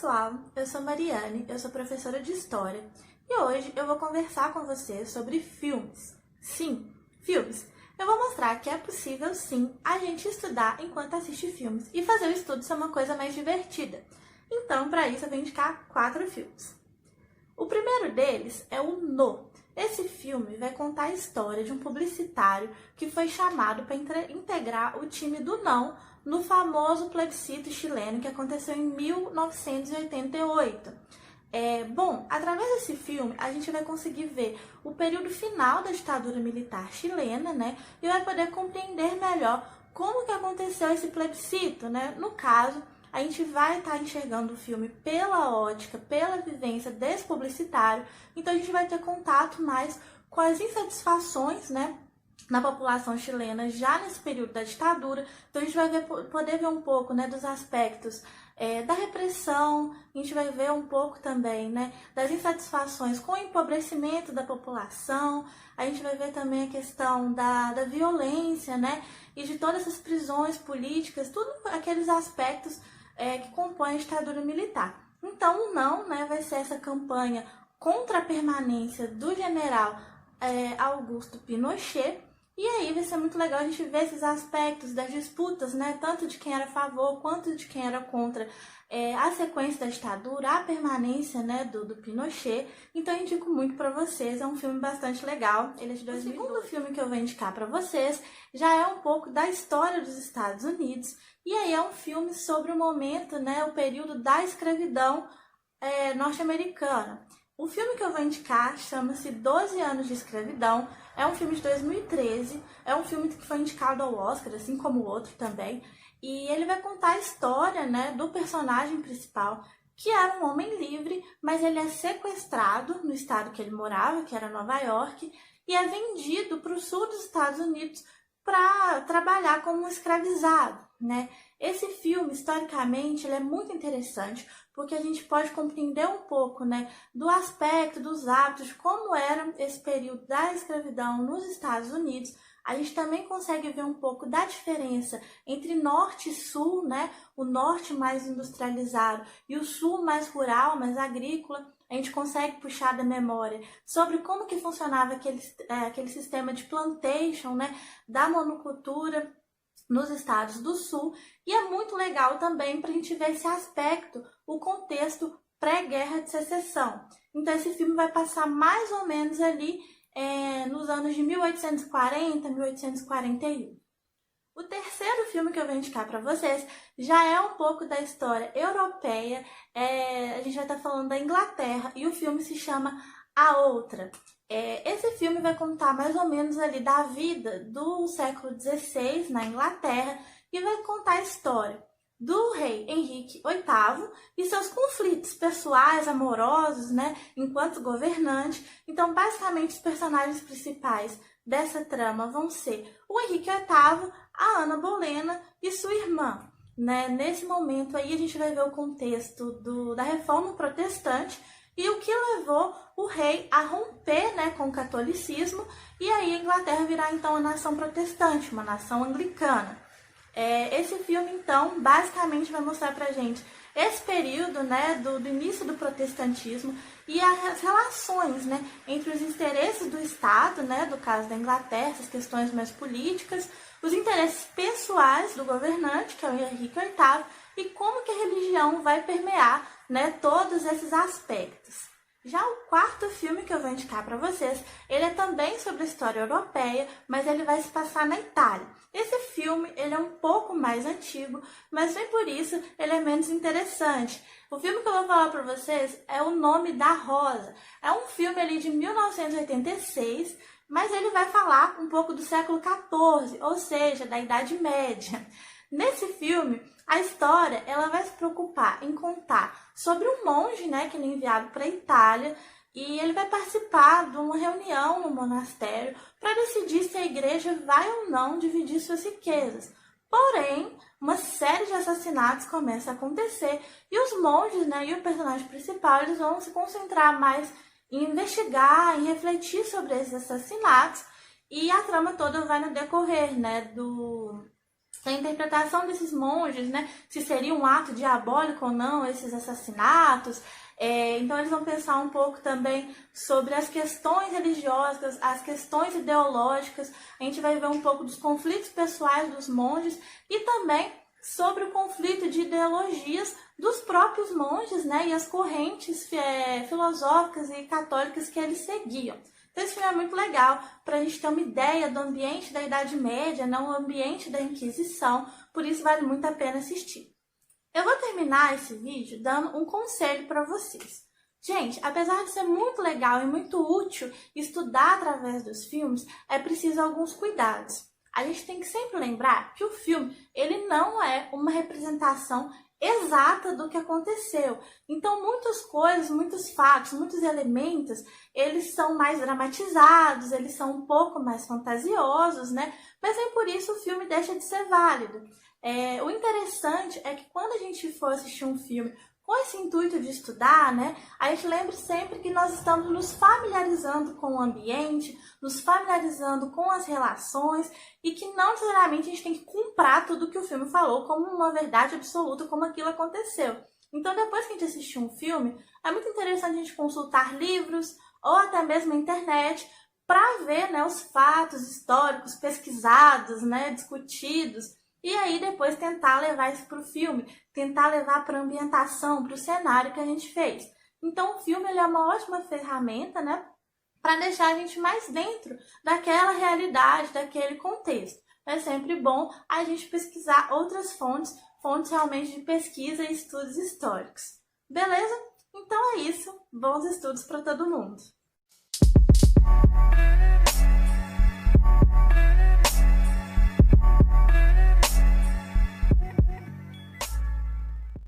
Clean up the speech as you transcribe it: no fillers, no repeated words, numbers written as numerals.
pessoal, eu sou Mariane, eu sou professora de História e hoje eu vou conversar com vocês sobre filmes. Sim, filmes. Eu vou mostrar que é possível sim a gente estudar enquanto assiste filmes e fazer o estudo ser uma coisa mais divertida. Então, para isso eu vou indicar 4 filmes. O primeiro deles é o No. Esse filme vai contar a história de um publicitário que foi chamado para integrar o time do Não no famoso plebiscito chileno que aconteceu em 1988. Através desse filme a gente vai conseguir ver o período final da ditadura militar chilena, né? E vai poder compreender melhor como que aconteceu esse plebiscito, né? No caso, a gente vai estar enxergando o filme pela ótica, pela vivência desse publicitário, então a gente vai ter contato mais com as insatisfações, né, na população chilena já nesse período da ditadura. Então a gente vai poder ver um pouco, né, dos aspectos da repressão, a gente vai ver um pouco também, né, das insatisfações com o empobrecimento da população, a gente vai ver também a questão da violência, né, e de todas essas prisões políticas, tudo aqueles aspectos que compõem a ditadura militar. Então, o Não, né, vai ser essa campanha contra a permanência do general Augusto Pinochet. E aí vai ser muito legal a gente ver esses aspectos das disputas, né, tanto de quem era a favor quanto de quem era contra a sequência da ditadura, a permanência, né, do Pinochet. Então eu indico muito para vocês, é um filme bastante legal, ele é de 2002. O segundo filme que eu vou indicar para vocês já é um pouco da história dos Estados Unidos, e aí é um filme sobre o momento, né, o período da escravidão norte-americana. O filme que eu vou indicar chama-se 12 anos de escravidão, é um filme de 2013, é um filme que foi indicado ao Oscar, assim como o outro também, e ele vai contar a história, né, do personagem principal, que era um homem livre, mas ele é sequestrado no estado que ele morava, que era Nova York, e é vendido para o sul dos Estados Unidos para trabalhar como um escravizado, né? Esse filme, historicamente, ele é muito interessante, porque a gente pode compreender um pouco, né, do aspecto, dos hábitos, de como era esse período da escravidão nos Estados Unidos. A gente também consegue ver um pouco da diferença entre norte e sul, né, o norte mais industrializado e o sul mais rural, mais agrícola. A gente consegue puxar da memória sobre como que funcionava aquele sistema de plantation, né, da monocultura nos estados do sul, e é muito legal também para a gente ver esse aspecto, o contexto pré-guerra de secessão. Então esse filme vai passar mais ou menos ali nos anos de 1840, 1841. O terceiro filme que eu vou indicar para vocês já é um pouco da história europeia, a gente vai estar falando da Inglaterra, e o filme se chama A Outra. Esse filme vai contar mais ou menos ali da vida do século XVI na Inglaterra e vai contar a história do rei Henrique VIII e seus conflitos pessoais, amorosos, né, enquanto governante. Então, basicamente, os personagens principais dessa trama vão ser o Henrique VIII, a Ana Bolena e sua irmã. Né? Nesse momento aí a gente vai ver o contexto da Reforma Protestante e o que levou o rei a romper, né, com o catolicismo, e aí a Inglaterra virar então uma nação protestante, uma nação anglicana. Esse filme, então, basicamente vai mostrar pra gente esse período, né, do início do protestantismo e as relações, né, entre os interesses do Estado, né, do caso da Inglaterra, essas questões mais políticas, os interesses pessoais do governante, que é o Henrique VIII, e como que a religião vai permear, né, todos esses aspectos. Já o quarto filme que eu vou indicar para vocês, ele é também sobre a história europeia, mas ele vai se passar na Itália. Esse filme, ele é um pouco mais antigo, mas nem por isso ele é menos interessante. O filme que eu vou falar para vocês é O Nome da Rosa. É um filme ali de 1986, mas ele vai falar um pouco do século XIV, ou seja, da Idade Média. Nesse filme, a história ela vai se preocupar em contar sobre um monge, né, que ele é enviado para a Itália, e ele vai participar de uma reunião no monastério para decidir se a igreja vai ou não dividir suas riquezas. Porém, uma série de assassinatos começa a acontecer e os monges, né, e o personagem principal, eles vão se concentrar mais em investigar, em refletir sobre esses assassinatos, e a trama toda vai no decorrer, né, a interpretação desses monges, né, se seria um ato diabólico ou não, esses assassinatos. Então eles vão pensar um pouco também sobre as questões religiosas, as questões ideológicas. A gente vai ver um pouco dos conflitos pessoais dos monges e também sobre o conflito de ideologias dos próprios monges, né, e as correntes filosóficas e católicas que eles seguiam. Então esse filme é muito legal para a gente ter uma ideia do ambiente da Idade Média, não o ambiente da Inquisição, por isso vale muito a pena assistir. Eu vou terminar esse vídeo dando um conselho para vocês. Gente, apesar de ser muito legal e muito útil estudar através dos filmes, é preciso alguns cuidados. A gente tem que sempre lembrar que o filme ele não é uma representação exata do que aconteceu. Então, muitas coisas, muitos fatos, muitos elementos, eles são mais dramatizados, eles são um pouco mais fantasiosos, né? Mas nem por isso o filme deixa de ser válido. O interessante é que quando a gente for assistir um filme com esse intuito de estudar, né, a gente lembre sempre que nós estamos nos familiarizando com o ambiente, nos familiarizando com as relações e que não necessariamente a gente tem que comprar tudo que o filme falou como uma verdade absoluta, como aquilo aconteceu. Então, depois que a gente assistir um filme, é muito interessante a gente consultar livros ou até mesmo a internet para ver, né, os fatos históricos pesquisados, né, discutidos. E aí depois tentar levar isso para o filme, tentar levar para a ambientação, para o cenário que a gente fez. Então o filme ele é uma ótima ferramenta, né, para deixar a gente mais dentro daquela realidade, daquele contexto. É sempre bom a gente pesquisar outras fontes realmente de pesquisa e estudos históricos. Beleza? Então é isso. Bons estudos para todo mundo!